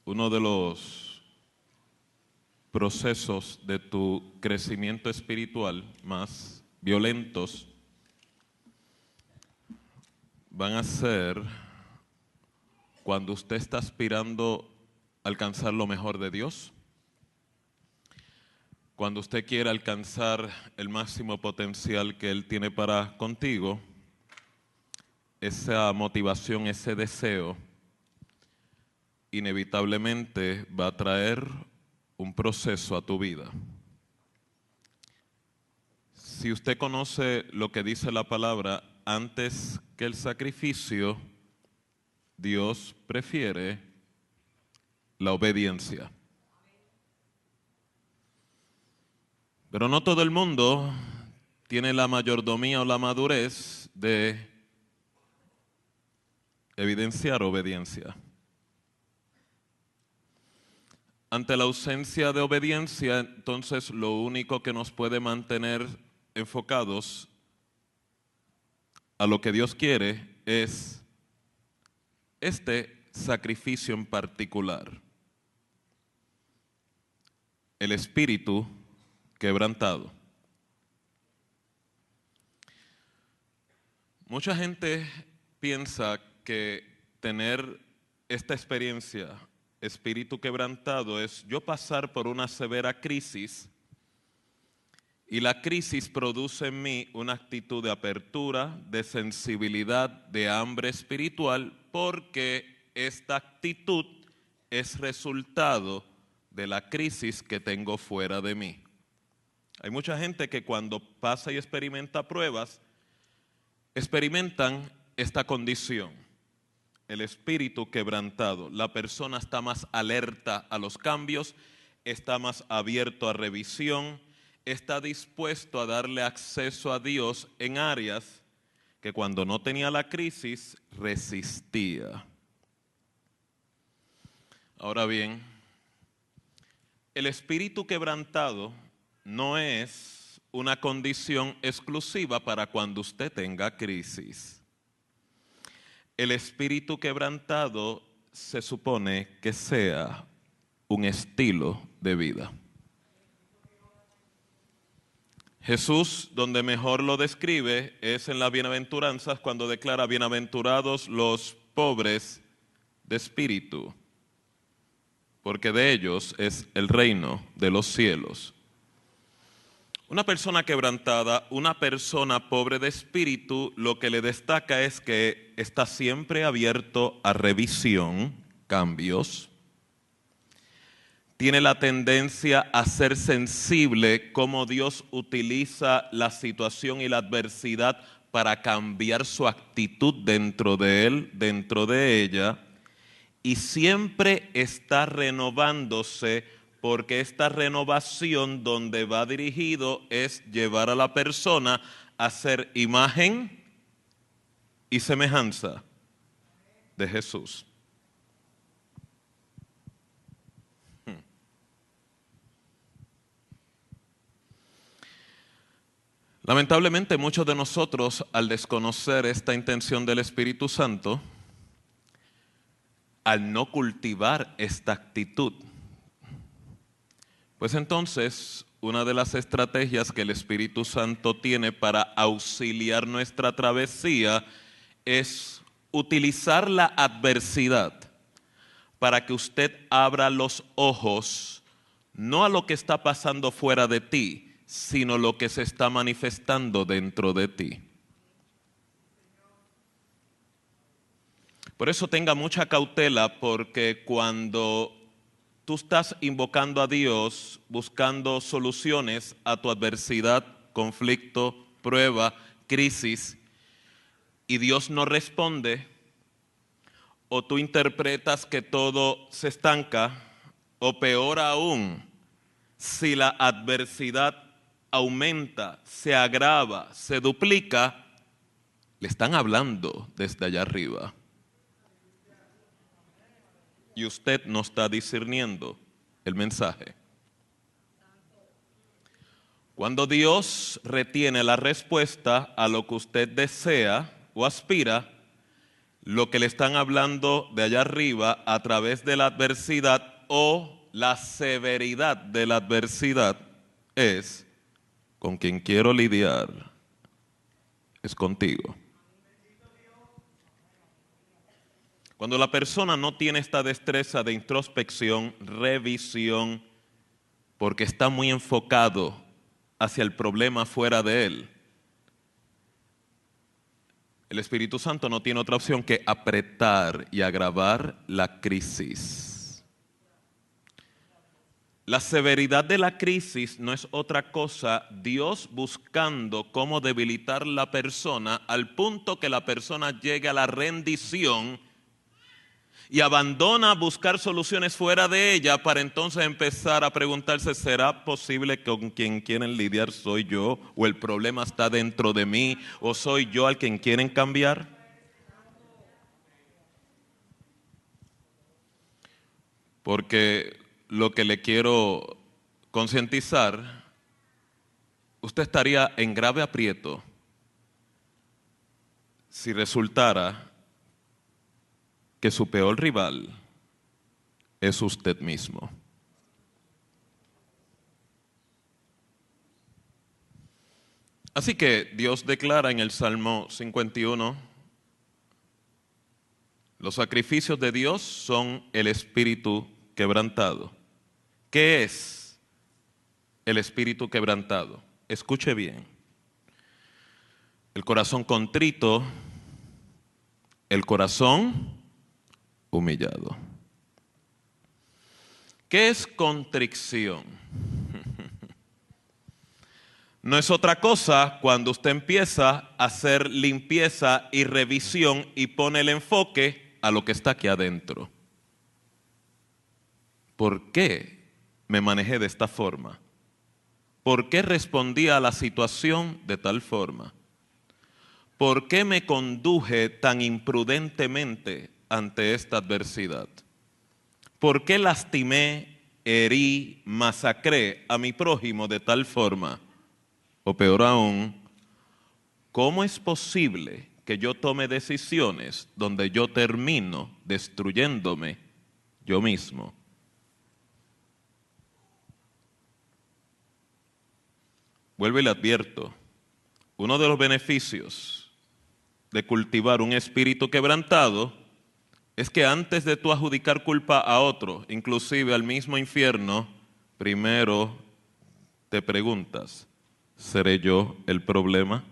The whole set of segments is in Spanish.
uno de los procesos de tu crecimiento espiritual más violentos van a ser cuando usted está aspirando a alcanzar lo mejor de Dios, cuando usted quiere alcanzar el máximo potencial que Él tiene para contigo. Esa motivación, ese deseo, inevitablemente va a traer un proceso a tu vida. Si usted conoce lo que dice la palabra, antes que el sacrificio, Dios prefiere la obediencia. Pero no todo el mundo tiene la mayordomía o la madurez de evidenciar obediencia. Ante la ausencia de obediencia, entonces lo único que nos puede mantener enfocados a lo que Dios quiere es este sacrificio en particular. El espíritu quebrantado. Mucha gente piensa que tener esta experiencia, espíritu quebrantado, es yo pasar por una severa crisis y la crisis produce en mí una actitud de apertura, de sensibilidad, de hambre espiritual, porque esta actitud es resultado de la crisis que tengo fuera de mí. Hay mucha gente que cuando pasa y experimenta pruebas, experimentan esta condición, el espíritu quebrantado. La persona está más alerta a los cambios, está más abierto a revisión, está dispuesto a darle acceso a Dios en áreas que cuando no tenía la crisis resistía. Ahora bien, el espíritu quebrantado no es una condición exclusiva para cuando usted tenga crisis. El espíritu quebrantado se supone que sea un estilo de vida. Jesús, donde mejor lo describe, es en las bienaventuranzas cuando declara: bienaventurados los pobres de espíritu, porque de ellos es el reino de los cielos. Una persona quebrantada, una persona pobre de espíritu, lo que le destaca es que está siempre abierto a revisión, cambios. Tiene la tendencia a ser sensible cómo Dios utiliza la situación y la adversidad para cambiar su actitud dentro de él, dentro de ella, y siempre está renovándose, porque esta renovación donde va dirigido es llevar a la persona a ser imagen y semejanza de Jesús. Lamentablemente muchos de nosotros, al desconocer esta intención del Espíritu Santo, al no cultivar esta actitud, pues entonces una de las estrategias que el Espíritu Santo tiene para auxiliar nuestra travesía es utilizar la adversidad para que usted abra los ojos no a lo que está pasando fuera de ti, sino lo que se está manifestando dentro de ti. Por eso tenga mucha cautela, porque cuando tú estás invocando a Dios, buscando soluciones a tu adversidad, conflicto, prueba, crisis, y Dios no responde, o tú interpretas que todo se estanca, o peor aún, si la adversidad aumenta, se agrava, se duplica, le están hablando desde allá arriba. Y usted no está discerniendo el mensaje. Cuando Dios retiene la respuesta a lo que usted desea o aspira, lo que le están hablando de allá arriba a través de la adversidad o la severidad de la adversidad es: con quien quiero lidiar es contigo. Cuando la persona no tiene esta destreza de introspección, revisión, porque está muy enfocado hacia el problema fuera de él, el Espíritu Santo no tiene otra opción que apretar y agravar la crisis. La severidad de la crisis no es otra cosa Dios buscando cómo debilitar la persona al punto que la persona llegue a la rendición y abandona buscar soluciones fuera de ella para entonces empezar a preguntarse: ¿será posible que con quien quieren lidiar soy yo? ¿O el problema está dentro de mí? ¿O soy yo al quien quieren cambiar? Porque lo que le quiero concientizar, usted estaría en grave aprieto si resultara que su peor rival es usted mismo. Así que Dios declara en el Salmo 51, los sacrificios de Dios son el espíritu quebrantado. ¿Qué es el espíritu quebrantado? Escuche bien. El corazón contrito, el corazón humillado. ¿Qué es contrición? No es otra cosa cuando usted empieza a hacer limpieza y revisión y pone el enfoque a lo que está aquí adentro. ¿Por qué me manejé de esta forma? ¿Por qué respondí a la situación de tal forma? ¿Por qué me conduje tan imprudentemente ante esta adversidad? ¿Por qué lastimé, herí, masacré a mi prójimo de tal forma? O peor aún, ¿cómo es posible que yo tome decisiones donde yo termino destruyéndome yo mismo? Vuelvo y le advierto, uno de los beneficios de cultivar un espíritu quebrantado es que antes de tú adjudicar culpa a otro, inclusive al mismo infierno, primero te preguntas: ¿seré yo el problema?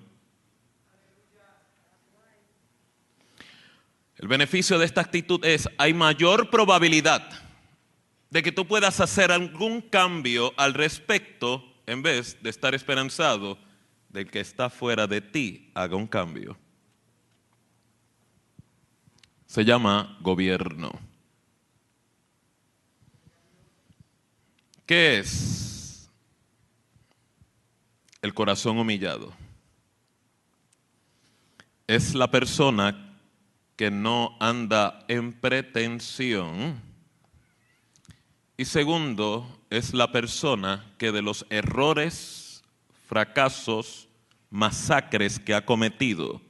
El beneficio de esta actitud es: hay mayor probabilidad de que tú puedas hacer algún cambio al respecto en vez de estar esperanzado del que está fuera de ti haga un cambio. Se llama gobierno. ¿Qué es el corazón humillado? Es la persona que no anda en pretensión. Y segundo, es la persona que de los errores, fracasos, masacres que ha cometido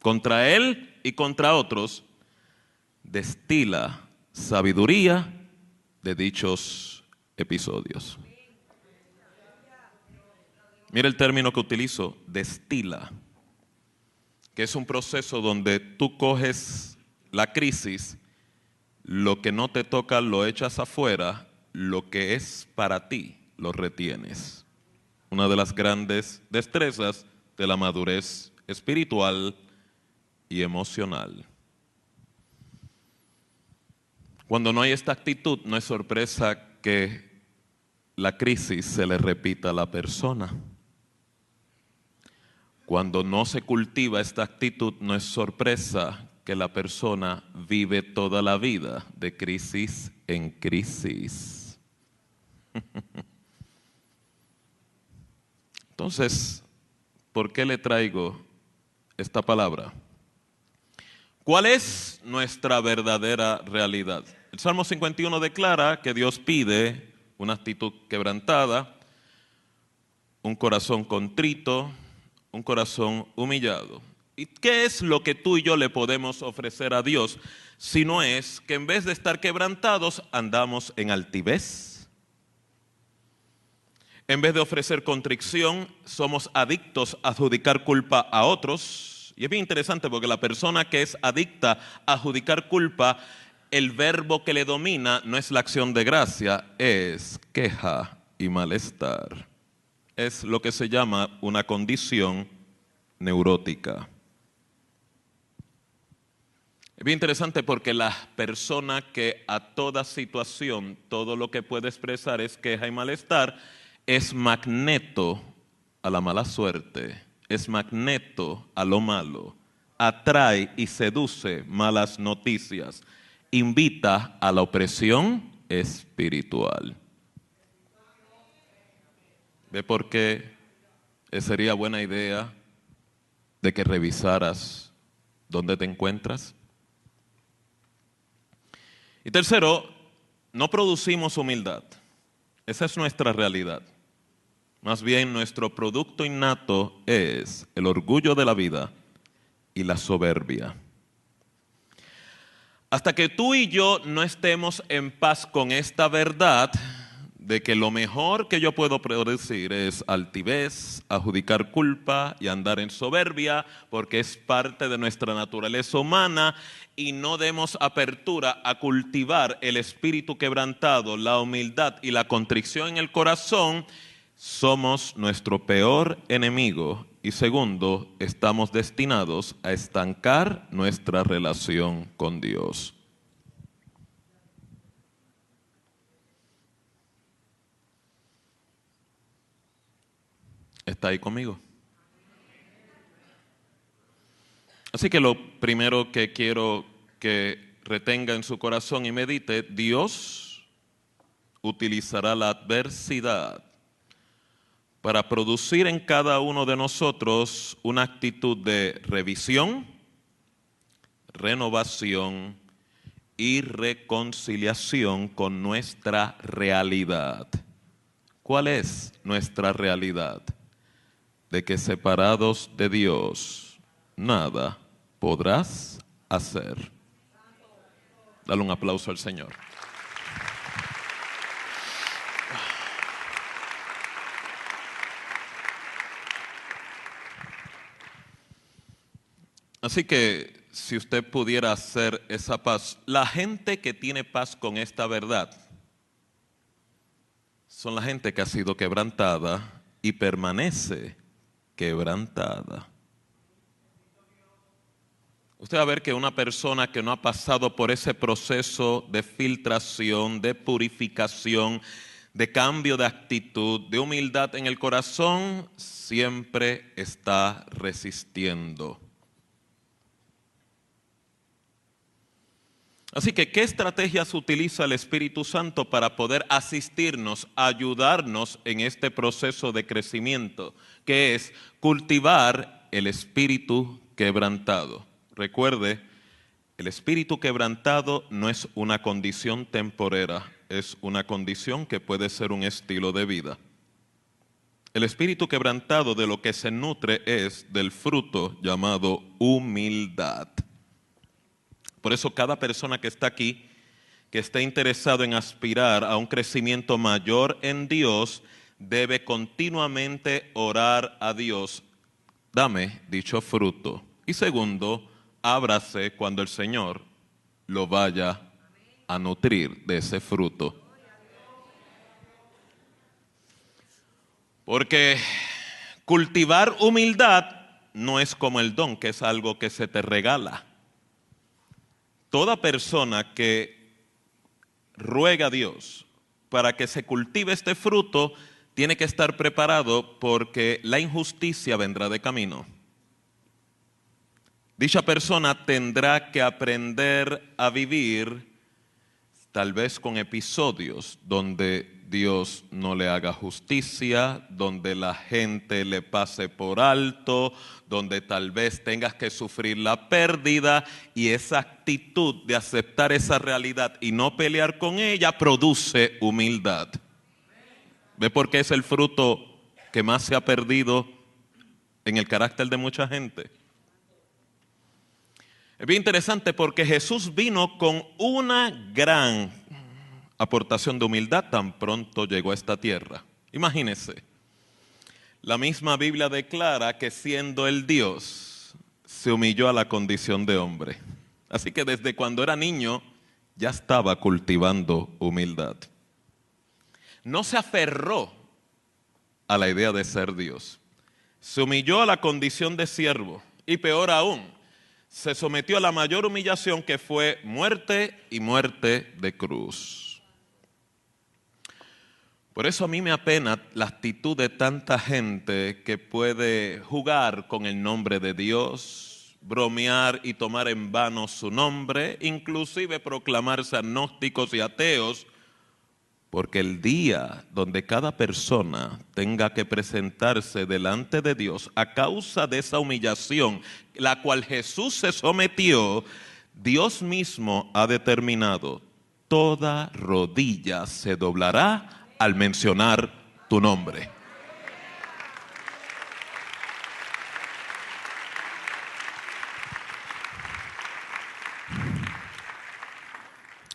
contra él y contra otros, destila sabiduría de dichos episodios. Mira el término que utilizo: destila, que es un proceso donde tú coges la crisis, lo que no te toca lo echas afuera, lo que es para ti lo retienes. Una de las grandes destrezas de la madurez espiritual y emocional. Cuando no hay esta actitud, no es sorpresa que la crisis se le repita a la persona. Cuando no se cultiva esta actitud, no es sorpresa que la persona vive toda la vida de crisis en crisis. Entonces, ¿por qué le traigo esta palabra? ¿Cuál es nuestra verdadera realidad? El Salmo 51 declara que Dios pide una actitud quebrantada, un corazón contrito, un corazón humillado. ¿Y qué es lo que tú y yo le podemos ofrecer a Dios? Si no es que en vez de estar quebrantados, andamos en altivez. En vez de ofrecer contrición, somos adictos a adjudicar culpa a otros. Y es bien interesante porque la persona que es adicta a adjudicar culpa, el verbo que le domina no es la acción de gracia, es queja y malestar. Es lo que se llama una condición neurótica. Es bien interesante porque la persona que a toda situación, todo lo que puede expresar es queja y malestar, es magneto a la mala suerte, es magneto a lo malo, atrae y seduce malas noticias, invita a la opresión espiritual. ¿Ve por qué sería buena idea de que revisaras dónde te encuentras? Y tercero, no producimos humildad. Esa es nuestra realidad. Más bien, nuestro producto innato es el orgullo de la vida y la soberbia. Hasta que tú y yo no estemos en paz con esta verdad de que lo mejor que yo puedo producir es altivez, adjudicar culpa y andar en soberbia, porque es parte de nuestra naturaleza humana, y no demos apertura a cultivar el espíritu quebrantado, la humildad y la contrición en el corazón, somos nuestro peor enemigo. Y segundo, estamos destinados a estancar nuestra relación con Dios. ¿Está ahí conmigo? Así que lo primero que quiero que retenga en su corazón y medite, Dios utilizará la adversidad para producir en cada uno de nosotros una actitud de revisión, renovación y reconciliación con nuestra realidad. ¿Cuál es nuestra realidad? De que separados de Dios, nada podrás hacer. Dale un aplauso al Señor. Así que si usted pudiera hacer esa paz, la gente que tiene paz con esta verdad son la gente que ha sido quebrantada y permanece quebrantada. Usted va a ver que una persona que no ha pasado por ese proceso de filtración, de purificación, de cambio de actitud, de humildad en el corazón, siempre está resistiendo. Así que, ¿qué estrategias utiliza el Espíritu Santo para poder asistirnos, ayudarnos en este proceso de crecimiento? Que es cultivar el espíritu quebrantado. Recuerde, el espíritu quebrantado no es una condición temporera, es una condición que puede ser un estilo de vida. El espíritu quebrantado de lo que se nutre es del fruto llamado humildad. Por eso cada persona que está aquí, que esté interesado en aspirar a un crecimiento mayor en Dios, debe continuamente orar a Dios, dame dicho fruto. Y segundo, ábrase cuando el Señor lo vaya a nutrir de ese fruto. Porque cultivar humildad no es como el don, que es algo que se te regala. Toda persona que ruega a Dios para que se cultive este fruto, tiene que estar preparado porque la injusticia vendrá de camino. Dicha persona tendrá que aprender a vivir tal vez con episodios donde Dios no le haga justicia, donde la gente le pase por alto, donde tal vez tengas que sufrir la pérdida, y esa actitud de aceptar esa realidad y no pelear con ella produce humildad. ¿Ve por qué es el fruto que más se ha perdido en el carácter de mucha gente? Es bien interesante porque Jesús vino con una gran aportación de humildad tan pronto llegó a esta tierra. Imagínense, la misma Biblia declara que siendo el Dios, se humilló a la condición de hombre. Así que desde cuando era niño ya estaba cultivando humildad. No se aferró a la idea de ser Dios. Se humilló a la condición de siervo y peor aún, se sometió a la mayor humillación que fue muerte y muerte de cruz. Por eso a mí me apena la actitud de tanta gente que puede jugar con el nombre de Dios, bromear y tomar en vano su nombre, inclusive proclamarse agnósticos y ateos, porque el día donde cada persona tenga que presentarse delante de Dios a causa de esa humillación, la cual Jesús se sometió, Dios mismo ha determinado, toda rodilla se doblará al mencionar tu nombre.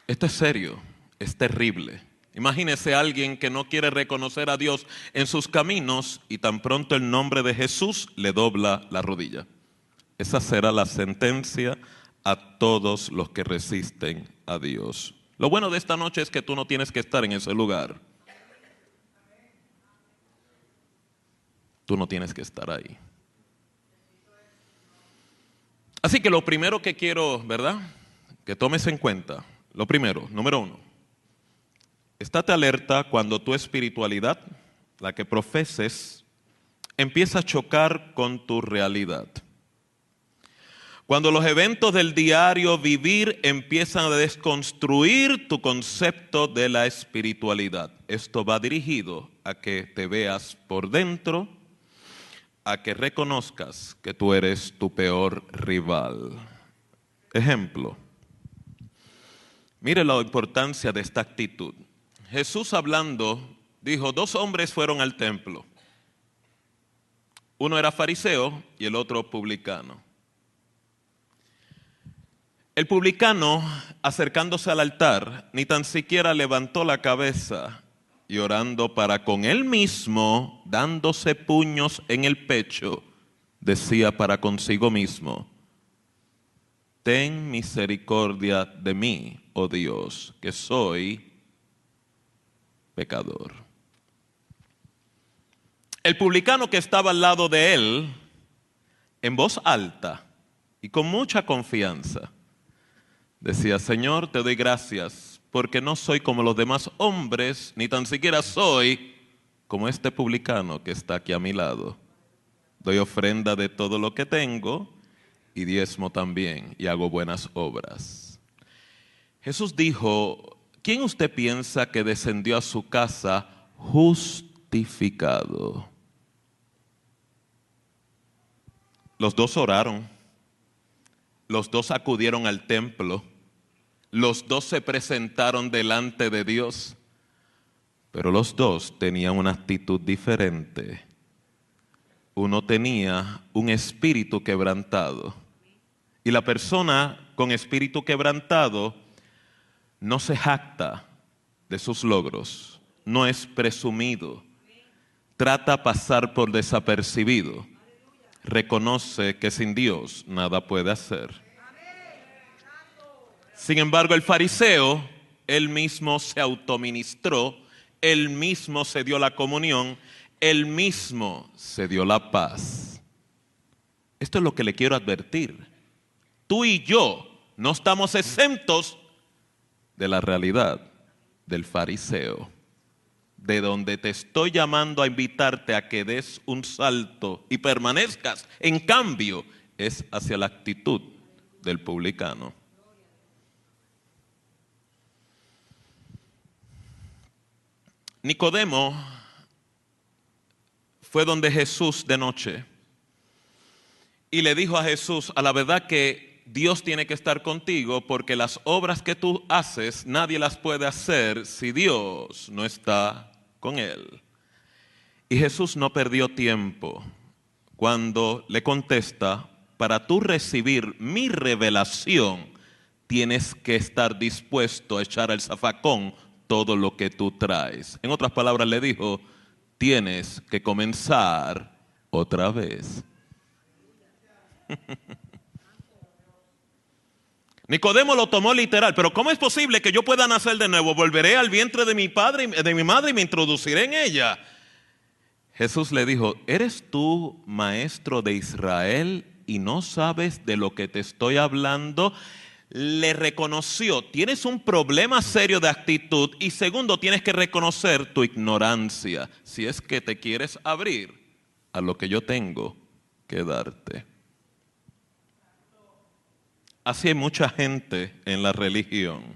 Esto es serio, es terrible. Imagínese a alguien que no quiere reconocer a Dios en sus caminos y tan pronto el nombre de Jesús le dobla la rodilla. Esa será la sentencia a todos los que resisten a Dios. Lo bueno de esta noche es que tú no tienes que estar en ese lugar. Tú no tienes que estar ahí. Así que lo primero que quiero, ¿verdad?, que tomes en cuenta, lo primero, número 1. Estate alerta cuando tu espiritualidad, la que profeses, empieza a chocar con tu realidad. Cuando los eventos del diario vivir empiezan a desconstruir tu concepto de la espiritualidad. Esto va dirigido a que te veas por dentro, a que reconozcas que tú eres tu peor rival. Ejemplo, mire la importancia de esta actitud. Jesús hablando dijo, 2 hombres fueron al templo. Uno era fariseo y el otro publicano. El publicano, acercándose al altar, ni tan siquiera levantó la cabeza y orando para con él mismo, dándose puños en el pecho, decía para consigo mismo, ten misericordia de mí, oh Dios, que soy pecador. El publicano que estaba al lado de él, en voz alta y con mucha confianza, decía, Señor, te doy gracias, porque no soy como los demás hombres, ni tan siquiera soy como este publicano que está aquí a mi lado. Doy ofrenda de todo lo que tengo y diezmo también, y hago buenas obras. Jesús dijo, ¿quién usted piensa que descendió a su casa justificado? Los 2 oraron, los 2 acudieron al templo, los 2 se presentaron delante de Dios, pero los 2 tenían una actitud diferente. Uno tenía un espíritu quebrantado, y la persona con espíritu quebrantado no se jacta de sus logros, no es presumido, trata pasar por desapercibido, reconoce que sin Dios nada puede hacer. Sin embargo, el fariseo, él mismo se autoministró, él mismo se dio la comunión, él mismo se dio la paz. Esto es lo que le quiero advertir. Tú y yo no estamos exentos de la realidad del fariseo, de donde te estoy llamando a invitarte a que des un salto y permanezcas. En cambio, es hacia la actitud del publicano. Nicodemo fue donde Jesús de noche y le dijo a Jesús, a la verdad que Dios tiene que estar contigo porque las obras que tú haces nadie las puede hacer si Dios no está con él. Y Jesús no perdió tiempo cuando le contesta, para tú recibir mi revelación, tienes que estar dispuesto a echar al zafacón todo lo que tú traes. En otras palabras, le dijo, tienes que comenzar otra vez. Nicodemo lo tomó literal, pero ¿cómo es posible que yo pueda nacer de nuevo? Volveré al vientre de mi padre, de mi madre, y me introduciré en ella. Jesús le dijo, ¿eres tú maestro de Israel y no sabes de lo que te estoy hablando? Le reconoció, tienes un problema serio de actitud, y segundo, tienes que reconocer tu ignorancia, si es que te quieres abrir a lo que yo tengo que darte. Así hay mucha gente en la religión.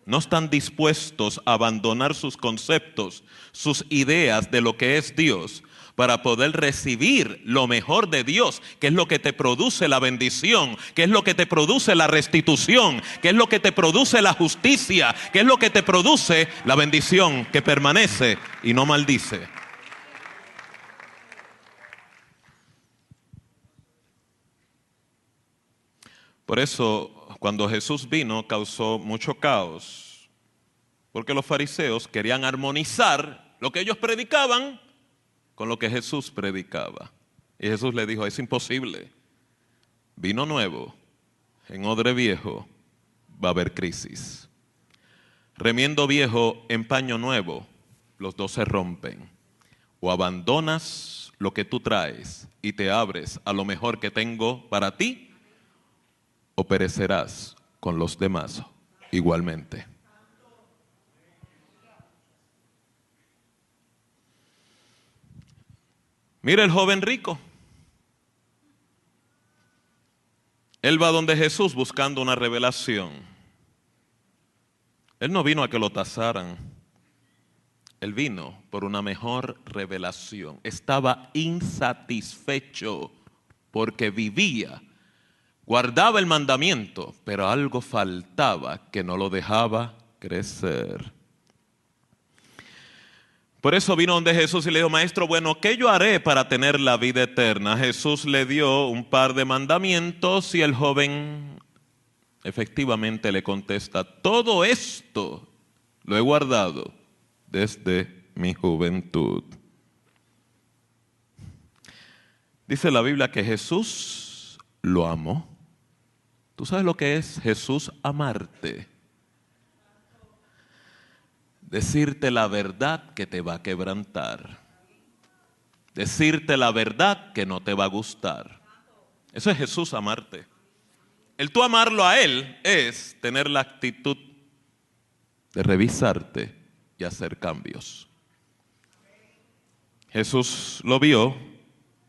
No están dispuestos a abandonar sus conceptos, sus ideas de lo que es Dios, para poder recibir lo mejor de Dios, que es lo que te produce la bendición, que es lo que te produce la restitución, que es lo que te produce la justicia, que es lo que te produce la bendición que permanece y no maldice. Por eso, cuando Jesús vino, causó mucho caos, porque los fariseos querían armonizar lo que ellos predicaban con lo que Jesús predicaba. Y Jesús le dijo, es imposible. Vino nuevo, en odre viejo va a haber crisis. Remiendo viejo en paño nuevo, los dos se rompen. O abandonas lo que tú traes y te abres a lo mejor que tengo para ti, o perecerás con los demás igualmente. Mira el joven rico. Él va donde Jesús buscando una revelación. Él no vino a que lo tasaran. Él vino por una mejor revelación. Estaba insatisfecho porque vivía, guardaba el mandamiento, pero algo faltaba que no lo dejaba crecer. Por eso vino donde Jesús y le dijo, maestro, bueno, ¿qué yo haré para tener la vida eterna? Jesús le dio un par de mandamientos y el joven efectivamente le contesta, todo esto lo he guardado desde mi juventud. Dice la Biblia que Jesús lo amó. ¿Tú sabes lo que es Jesús amarte? Decirte la verdad que te va a quebrantar. Decirte la verdad que no te va a gustar. Eso es Jesús amarte. El tú amarlo a Él es tener la actitud de revisarte y hacer cambios. Jesús lo vio,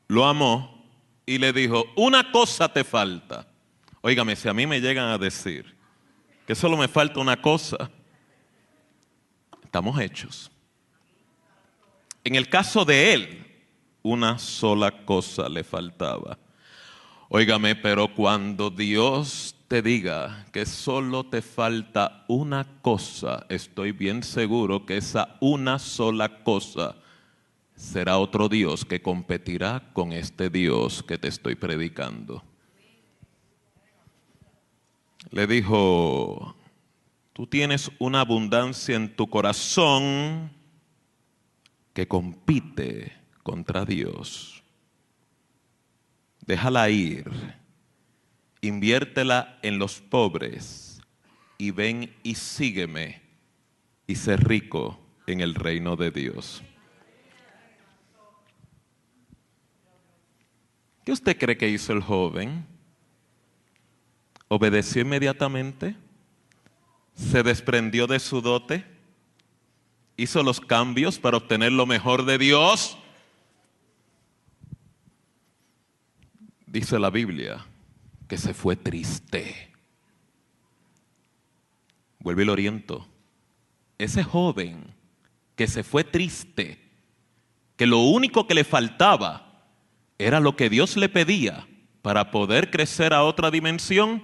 lo amó y le dijo, una cosa te falta. Óigame, si a mí me llegan a decir que solo me falta una cosa, estamos hechos. En el caso de él, una sola cosa le faltaba. Óigame, pero cuando Dios te diga que solo te falta una cosa, estoy bien seguro que esa una sola cosa será otro Dios que competirá con este Dios que te estoy predicando. Le dijo, tú tienes una abundancia en tu corazón que compite contra Dios. Déjala ir, inviértela en los pobres y ven y sígueme y sé rico en el reino de Dios. ¿Qué usted cree que hizo el joven? ¿Obedeció inmediatamente? ¿Se desprendió de su dote? ¿Hizo los cambios para obtener lo mejor de Dios? Dice la Biblia que se fue triste. Vuelve y lo oriento. Ese joven que se fue triste, que lo único que le faltaba era lo que Dios le pedía para poder crecer a otra dimensión,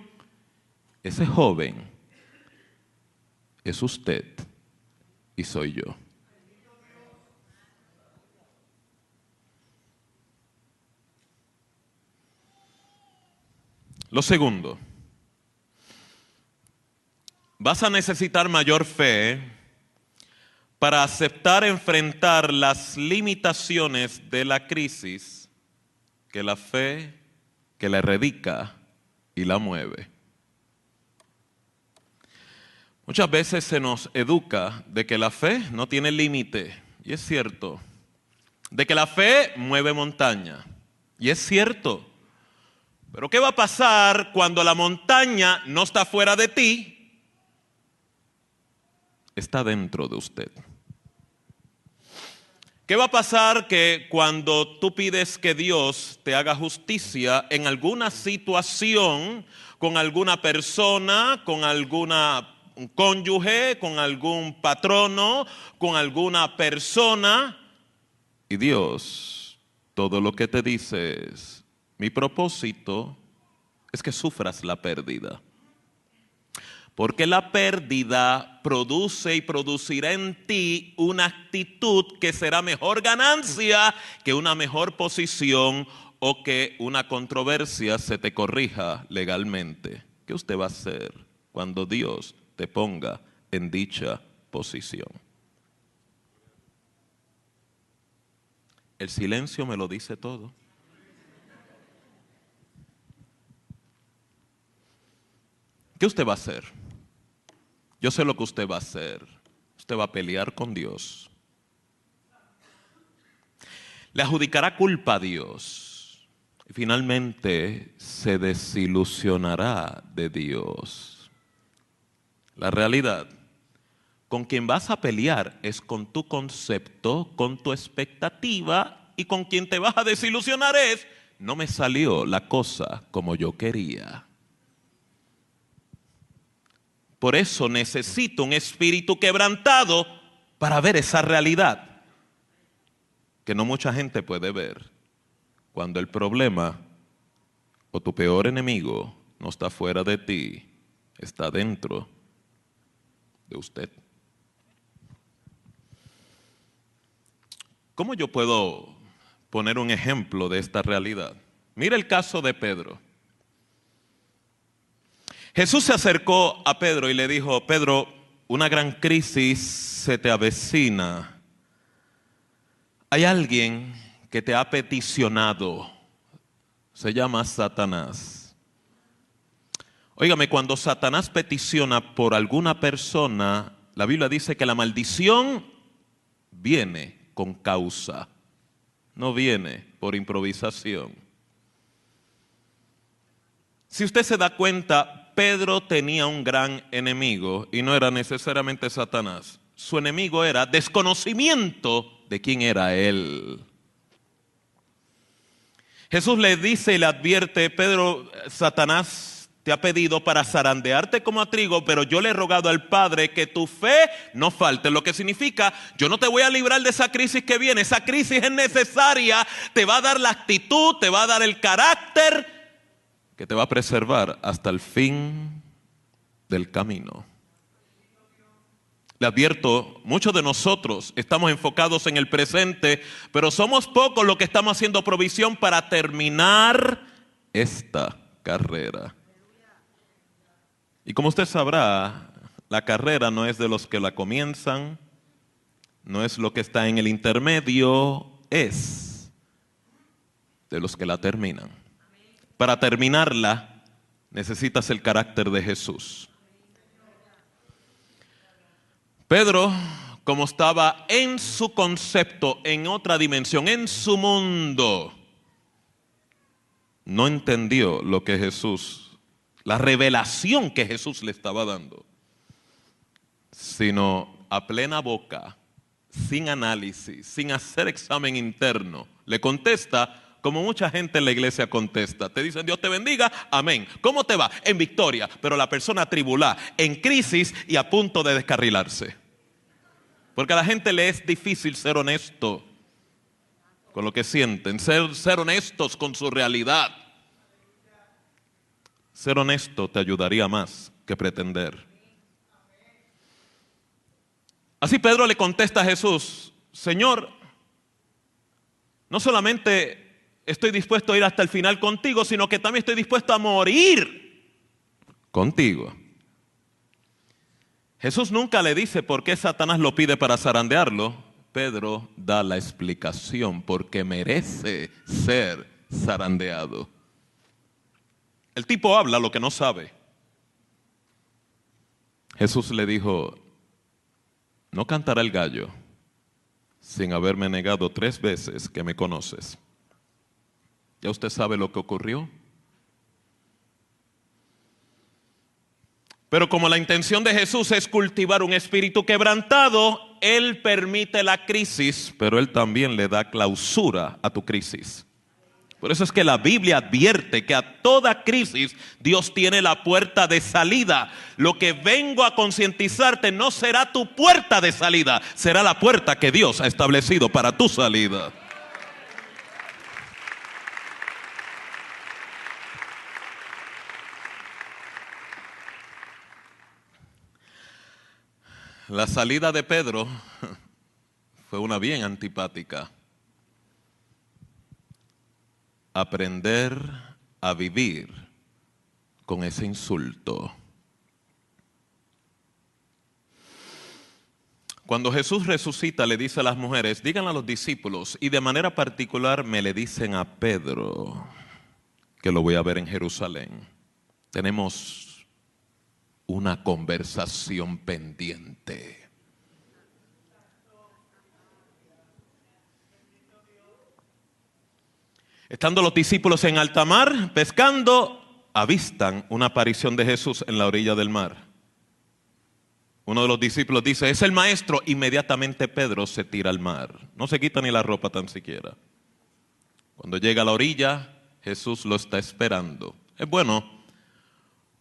ese joven es usted y soy yo. Lo segundo, vas a necesitar mayor fe para aceptar enfrentar las limitaciones de la crisis que la fe que la erradica y la mueve. Muchas veces se nos educa de que la fe no tiene límite, y es cierto. De que la fe mueve montaña, y es cierto. Pero ¿qué va a pasar cuando la montaña no está fuera de ti? Está dentro de usted. ¿Qué va a pasar que cuando tú pides que Dios te haga justicia en alguna situación, con alguna persona, con alguna cónyuge, con algún patrono, con alguna persona, y Dios todo lo que te dice es: mi propósito es que sufras la pérdida? Porque la pérdida produce y producirá en ti una actitud que será mejor ganancia que una mejor posición o que una controversia se te corrija legalmente. ¿Qué usted va a hacer cuando Dios te ponga en dicha posición? El silencio me lo dice todo. ¿Qué usted va a hacer? Yo sé lo que usted va a hacer. Usted va a pelear con Dios. Le adjudicará culpa a Dios. Y finalmente se desilusionará de Dios. La realidad, con quien vas a pelear es con tu concepto, con tu expectativa, y con quien te vas a desilusionar es: no me salió la cosa como yo quería. Por eso necesito un espíritu quebrantado para ver esa realidad que no mucha gente puede ver, cuando el problema o tu peor enemigo no está fuera de ti, está dentro de usted. ¿Cómo yo puedo poner un ejemplo de esta realidad? Mira el caso de Pedro. Jesús se acercó a Pedro y le dijo: Pedro, una gran crisis se te avecina. Hay alguien que te ha peticionado. Se llama Satanás. Óigame, cuando Satanás peticiona por alguna persona, la Biblia dice que la maldición viene con causa, no viene por improvisación. Si usted se da cuenta, Pedro tenía un gran enemigo y no era necesariamente Satanás. Su enemigo era desconocimiento de quién era él. Jesús le dice y le advierte: Pedro, Satanás te ha pedido para zarandearte como a trigo, pero yo le he rogado al Padre que tu fe no falte. Lo que significa: yo no te voy a librar de esa crisis que viene. Esa crisis es necesaria, te va a dar la actitud, te va a dar el carácter que te va a preservar hasta el fin del camino. Le advierto, muchos de nosotros estamos enfocados en el presente, pero somos pocos los que estamos haciendo provisión para terminar esta carrera. Y como usted sabrá, la carrera no es de los que la comienzan, no es lo que está en el intermedio, es de los que la terminan. Para terminarla, necesitas el carácter de Jesús. Pedro, como estaba en su concepto, en otra dimensión, en su mundo, no entendió lo que Jesús, la revelación que Jesús le estaba dando, sino a plena boca, sin análisis, sin hacer examen interno, le contesta como mucha gente en la iglesia contesta. Te dicen: Dios te bendiga, amén. ¿Cómo te va? En victoria. Pero la persona atribulada, en crisis y a punto de descarrilarse. Porque a la gente le es difícil ser honesto con lo que sienten, ser honestos con su realidad. Ser honesto te ayudaría más que pretender. Así Pedro le contesta a Jesús: Señor, no solamente estoy dispuesto a ir hasta el final contigo, sino que también estoy dispuesto a morir contigo. Jesús nunca le dice por qué Satanás lo pide para zarandearlo. Pedro da la explicación: porque merece ser zarandeado. El tipo habla lo que no sabe. Jesús le dijo: no cantará el gallo sin haberme negado 3 veces que me conoces. ¿Ya usted sabe lo que ocurrió? Pero como la intención de Jesús es cultivar un espíritu quebrantado, Él permite la crisis, pero Él también le da clausura a tu crisis. Por eso es que la Biblia advierte que a toda crisis Dios tiene la puerta de salida. Lo que vengo a concientizarte no será tu puerta de salida, será la puerta que Dios ha establecido para tu salida. La salida de Pedro fue una bien antipática. Aprender a vivir con ese insulto. Cuando Jesús resucita, le dice a las mujeres: díganle a los discípulos, y de manera particular me le dicen a Pedro, que lo voy a ver en Jerusalén. Tenemos una conversación pendiente. Estando los discípulos en alta mar pescando, avistan una aparición de Jesús en la orilla del mar. Uno de los discípulos dice: es el maestro. Inmediatamente Pedro se tira al mar. No se quita ni la ropa tan siquiera. Cuando llega a la orilla, Jesús lo está esperando. Es bueno,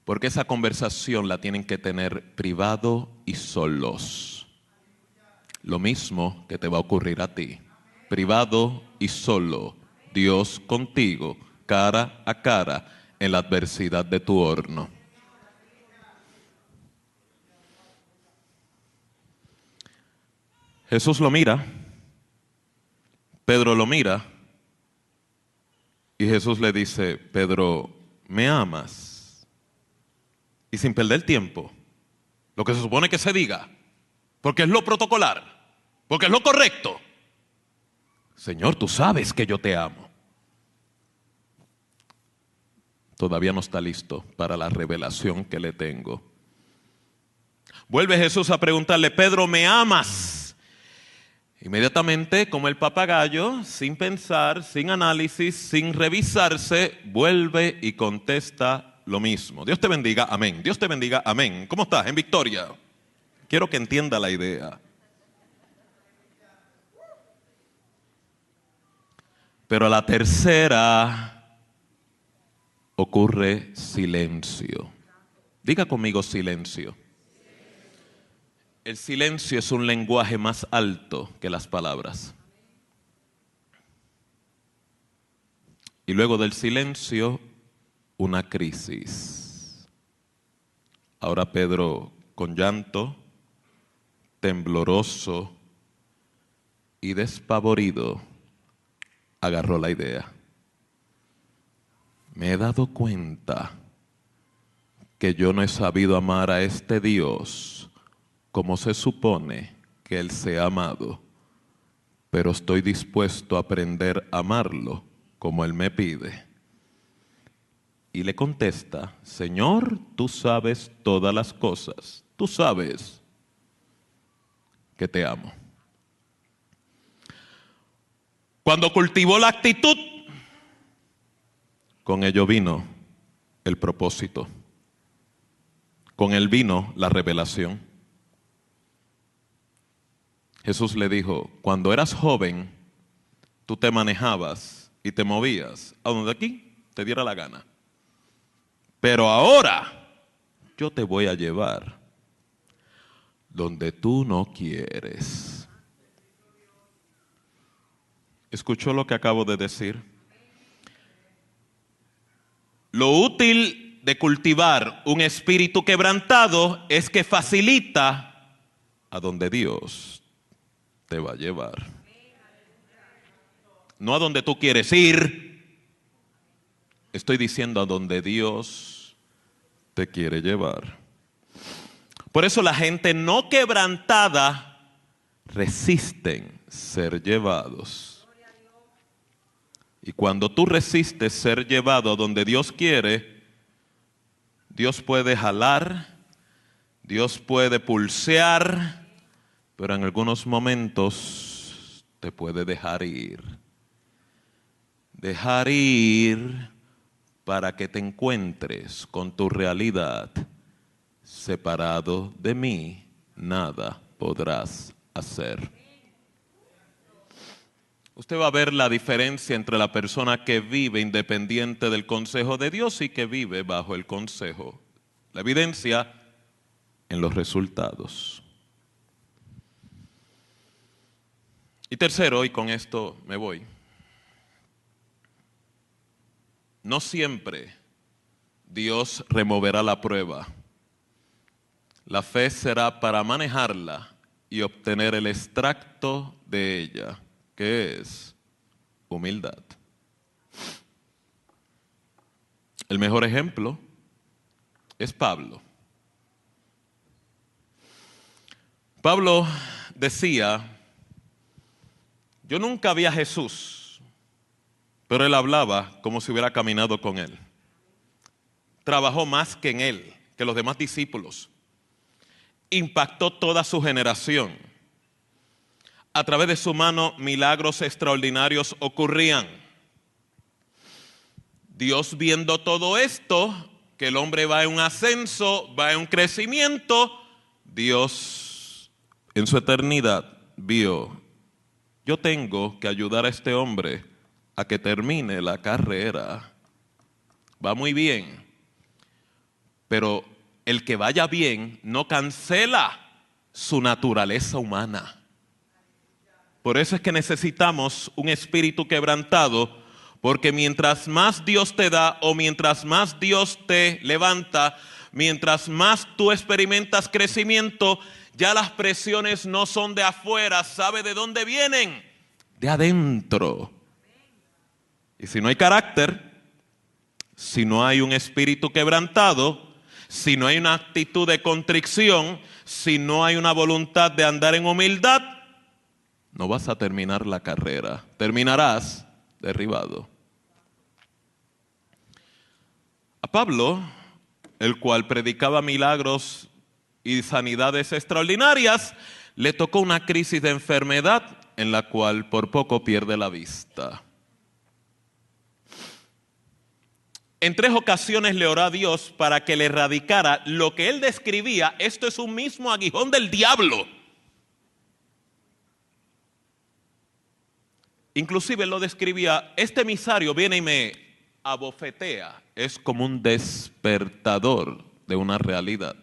porque esa conversación la tienen que tener privado y solos. Lo mismo que te va a ocurrir a ti. Privado y solo. Dios contigo, cara a cara, en la adversidad de tu horno. Jesús lo mira, Pedro lo mira, y Jesús le dice: Pedro, ¿me amas? Y sin perder tiempo, lo que se supone que se diga, porque es lo protocolar, porque es lo correcto: Señor, tú sabes que yo te amo. Todavía no está listo para la revelación que le tengo. Vuelve Jesús a preguntarle: Pedro, ¿me amas? Inmediatamente, como el papagayo, sin pensar, sin análisis, sin revisarse, vuelve y contesta lo mismo. Dios te bendiga, amén. Dios te bendiga, amén. ¿Cómo estás? En victoria. Quiero que entienda la idea. Pero a la tercera ocurre silencio. Diga conmigo: silencio. El silencio es un lenguaje más alto que las palabras. Y luego del silencio, una crisis. Ahora Pedro, con llanto, tembloroso y despavorido, agarró la idea. Me he dado cuenta que yo no he sabido amar a este Dios como se supone que Él sea amado, pero estoy dispuesto a aprender a amarlo como Él me pide. Y le contesta: Señor, tú sabes todas las cosas, tú sabes que te amo. Cuando cultivó la actitud, con ello vino el propósito, con él vino la revelación. Jesús le dijo: cuando eras joven, tú te manejabas y te movías a donde aquí te diera la gana. Pero ahora yo te voy a llevar donde tú no quieres. ¿Escuchó lo que acabo de decir? Lo útil de cultivar un espíritu quebrantado es que facilita a donde Dios te va a llevar. No a donde tú quieres ir, Estoy diciendo a donde Dios te quiere llevar. Por eso la gente no quebrantada resisten ser llevados. Y cuando tú resistes ser llevado a donde Dios quiere, Dios puede jalar, Dios puede pulsear, pero en algunos momentos te puede dejar ir. Dejar ir para que te encuentres con tu realidad. Separado de mí, nada podrás hacer. Usted va a ver la diferencia entre la persona que vive independiente del consejo de Dios y que vive bajo el consejo. La evidencia en los resultados. Y tercero, y con esto me voy, no siempre Dios removerá la prueba. La fe será para manejarla y obtener el extracto de ella, que es humildad. El mejor ejemplo es Pablo. Pablo decía, yo nunca vi a Jesús, pero él hablaba como si hubiera caminado con él. Trabajó más que en él, que los demás discípulos. Impactó toda su generación. A través de su mano, milagros extraordinarios ocurrían. Dios, viendo todo esto, que el hombre va en un ascenso, va en un crecimiento, Dios en su eternidad vio, yo tengo que ayudar a este hombre a que termine la carrera. Va muy bien, pero el que vaya bien no cancela su naturaleza humana. Por eso es que necesitamos un espíritu quebrantado, porque mientras más Dios te da o mientras más Dios te levanta, mientras más tú experimentas crecimiento, ya las presiones no son de afuera. ¿Sabe de dónde vienen? De adentro. Y si no hay carácter, si no hay un espíritu quebrantado, si no hay una actitud de contrición, si no hay una voluntad de andar en humildad, no vas a terminar la carrera. Terminarás derribado. A Pablo, el cual predicaba milagros y sanidades extraordinarias, le tocó una crisis de enfermedad en la cual por poco pierde la vista. En 3 ocasiones le oró a Dios para que le erradicara lo que él describía. Esto es un mismo aguijón del diablo. Inclusive él lo describía, este emisario viene y me abofetea. Es como un despertador de una realidad.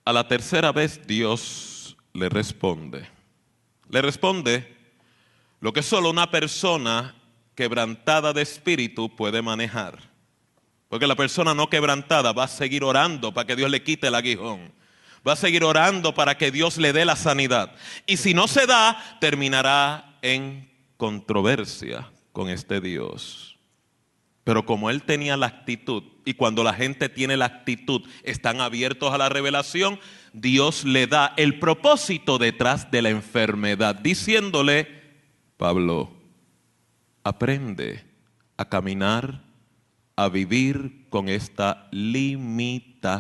A la tercera vez Dios le responde. Le responde lo que solo una persona quebrantada de espíritu puede manejar. Porque la persona no quebrantada va a seguir orando para que Dios le quite el aguijón. Va a seguir orando para que Dios le dé la sanidad. Y si no se da, terminará en controversia con este Dios. Pero como él tenía la actitud, y cuando la gente tiene la actitud, están abiertos a la revelación, Dios le da el propósito detrás de la enfermedad, diciéndole, Pablo, aprende a caminar, a vivir con esta limitación.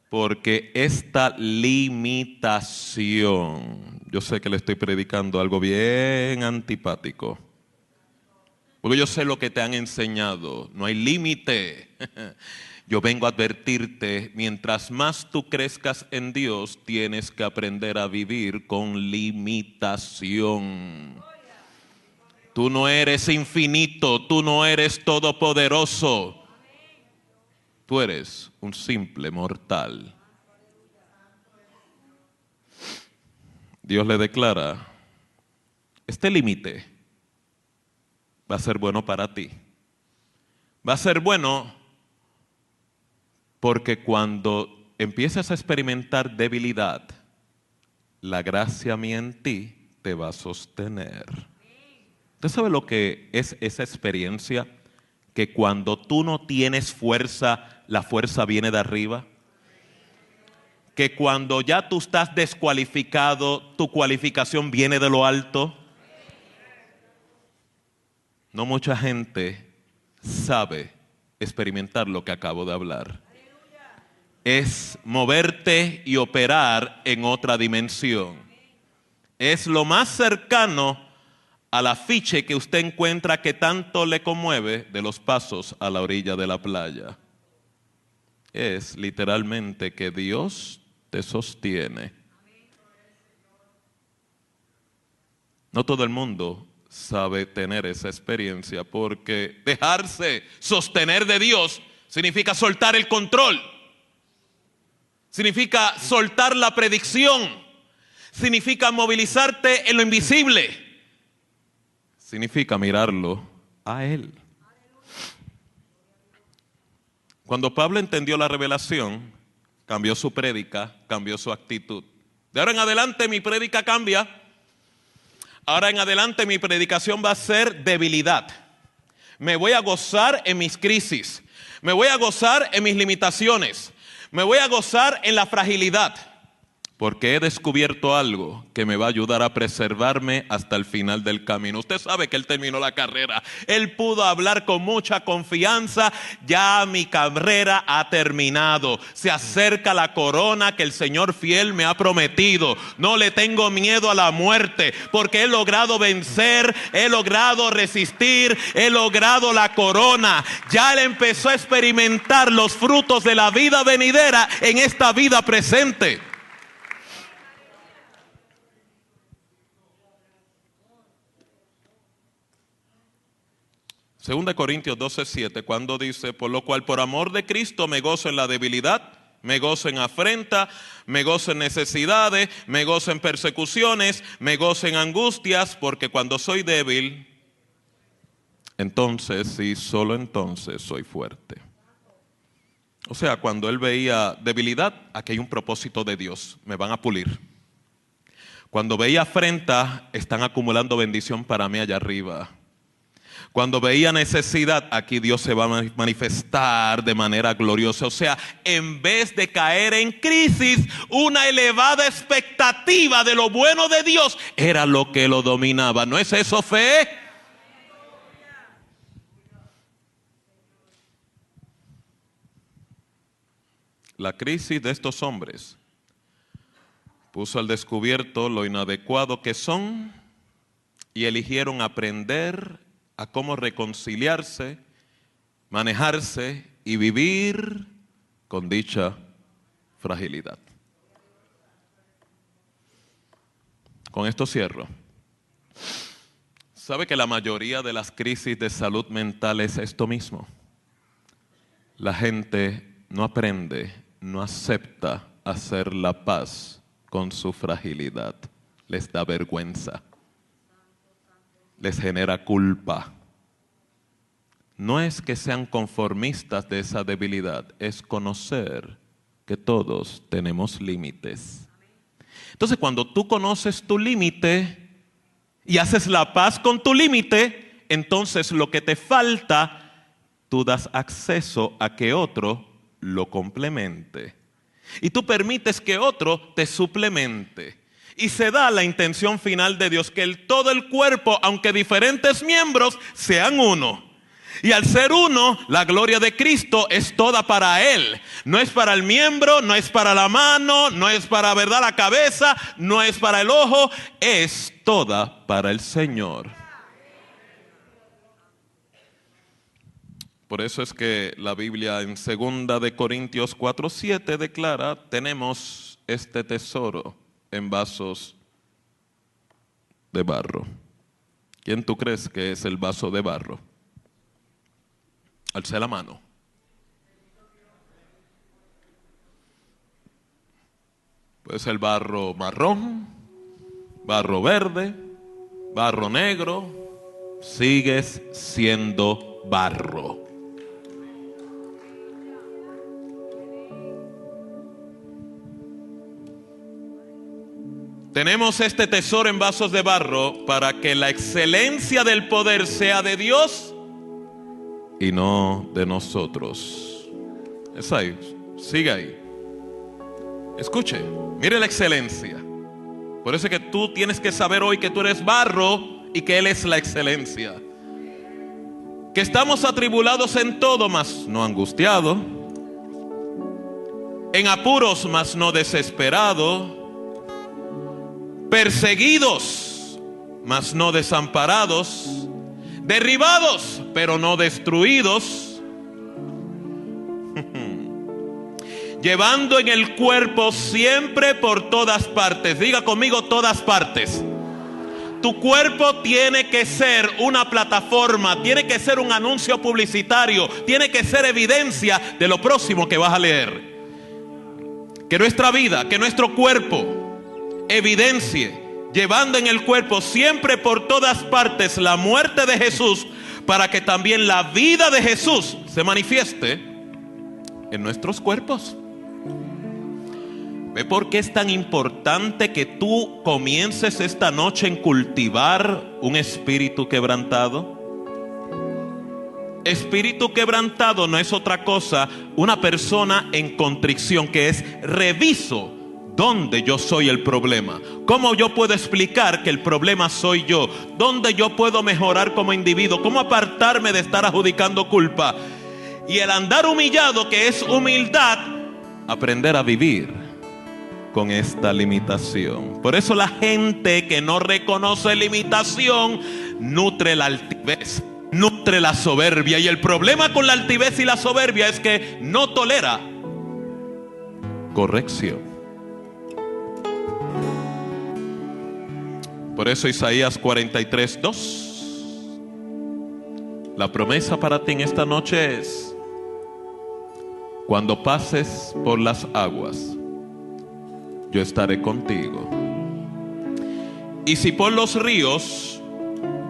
Porque esta limitación, yo sé que le estoy predicando algo bien antipático, porque yo sé lo que te han enseñado, no hay límite. Yo vengo a advertirte, mientras más tú crezcas en Dios, tienes que aprender a vivir con limitación. Tú no eres infinito, tú no eres todopoderoso. Tú eres un simple mortal. Dios le declara, este límite va a ser bueno para ti. Va a ser bueno porque cuando empieces a experimentar debilidad, la gracia mía en ti te va a sostener. ¿Usted sabe lo que es esa experiencia? Que cuando tú no tienes fuerza, la fuerza viene de arriba. Que cuando ya tú estás descualificado, tu cualificación viene de lo alto. No mucha gente sabe experimentar lo que acabo de hablar. Es moverte y operar en otra dimensión. Es lo más cercano al afiche que usted encuentra que tanto le conmueve de los pasos a la orilla de la playa. Es literalmente que Dios te sostiene. No todo el mundo sabe tener esa experiencia, porque dejarse sostener de Dios significa soltar el control, significa soltar la predicción, significa movilizarte en lo invisible, significa mirarlo a Él. Cuando Pablo entendió la revelación, cambió su prédica, cambió su actitud. De ahora en adelante mi prédica cambia. Ahora en adelante mi predicación va a ser debilidad. Me voy a gozar en mis crisis. Me voy a gozar en mis limitaciones. Me voy a gozar en la fragilidad. Porque he descubierto algo que me va a ayudar a preservarme hasta el final del camino. Usted sabe que él terminó la carrera. Él pudo hablar con mucha confianza. Ya mi carrera ha terminado. Se acerca la corona que el Señor fiel me ha prometido. No le tengo miedo a la muerte, porque he logrado vencer, he logrado resistir, he logrado la corona. Ya él empezó a experimentar los frutos de la vida venidera en esta vida presente. Segunda Corintios 12:7, cuando dice: por lo cual por amor de Cristo me gozo en la debilidad, me gozo en afrenta, me gozo en necesidades, me gozo en persecuciones, me gozo en angustias, porque cuando soy débil, entonces sí, solo entonces soy fuerte. O sea, cuando él veía debilidad, aquí hay un propósito de Dios, me van a pulir. Cuando veía afrenta, están acumulando bendición para mí allá arriba. Cuando veía necesidad, aquí Dios se va a manifestar de manera gloriosa. O sea, en vez de caer en crisis, una elevada expectativa de lo bueno de Dios era lo que lo dominaba. ¿No es eso fe? La crisis de estos hombres puso al descubierto lo inadecuado que son y eligieron aprender a cómo reconciliarse, manejarse y vivir con dicha fragilidad. Con esto cierro. ¿Sabe que la mayoría de las crisis de salud mental es esto mismo? La gente no aprende, no acepta hacer la paz con su fragilidad. Les da vergüenza. Les genera culpa. No es que sean conformistas de esa debilidad, es conocer que todos tenemos límites. Entonces, cuando tú conoces tu límite y haces la paz con tu límite, entonces lo que te falta, tú das acceso a que otro lo complemente. Y tú permites que otro te suplemente. Y se da la intención final de Dios, que todo el cuerpo, aunque diferentes miembros, sean uno. Y al ser uno, la gloria de Cristo es toda para Él. No es para el miembro, no es para la mano, no es para, ¿verdad?, la cabeza, no es para el ojo, es toda para el Señor. Por eso es que la Biblia en 2 Corintios 4:7 declara: tenemos este tesoro en vasos de barro. ¿Quién tú crees que es el vaso de barro? Alce la mano. Puede ser barro marrón, barro verde, barro negro. Sigues siendo barro. Tenemos este tesoro en vasos de barro para que la excelencia del poder sea de Dios y no de nosotros. Es ahí, siga ahí. Escuche, mire la excelencia. Por eso es que tú tienes que saber hoy que tú eres barro y que Él es la excelencia. Que estamos atribulados en todo, mas no angustiados. En apuros, mas no desesperados. Perseguidos, mas no desamparados. Derribados, pero no destruidos. Llevando en el cuerpo siempre por todas partes. Diga conmigo, todas partes. Tu cuerpo tiene que ser una plataforma, tiene que ser un anuncio publicitario, tiene que ser evidencia de lo próximo que vas a leer. Que nuestra vida, que nuestro cuerpo evidencie, llevando en el cuerpo siempre por todas partes la muerte de Jesús, para que también la vida de Jesús se manifieste en nuestros cuerpos. ¿Ve por qué es tan importante que tú comiences esta noche en cultivar un espíritu quebrantado? Espíritu quebrantado no es otra cosa, una persona en contrición, que es reviso dónde yo soy el problema. ¿Cómo yo puedo explicar que el problema soy yo? ¿Dónde yo puedo mejorar como individuo? ¿Cómo apartarme de estar adjudicando culpa? Y el andar humillado, que es humildad, aprender a vivir con esta limitación. Por eso la gente que no reconoce limitación nutre la altivez, nutre la soberbia. Y el problema con la altivez y la soberbia es que no tolera corrección. Por eso Isaías 43:2, la promesa para ti en esta noche es: cuando pases por las aguas, yo estaré contigo. Y si por los ríos,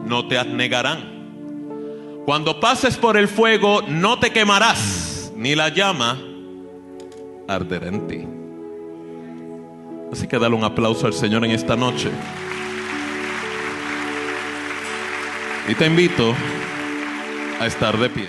no te anegarán. Cuando pases por el fuego, no te quemarás, ni la llama arderá en ti. Así que dale un aplauso al Señor en esta noche. Y te invito a estar de pie.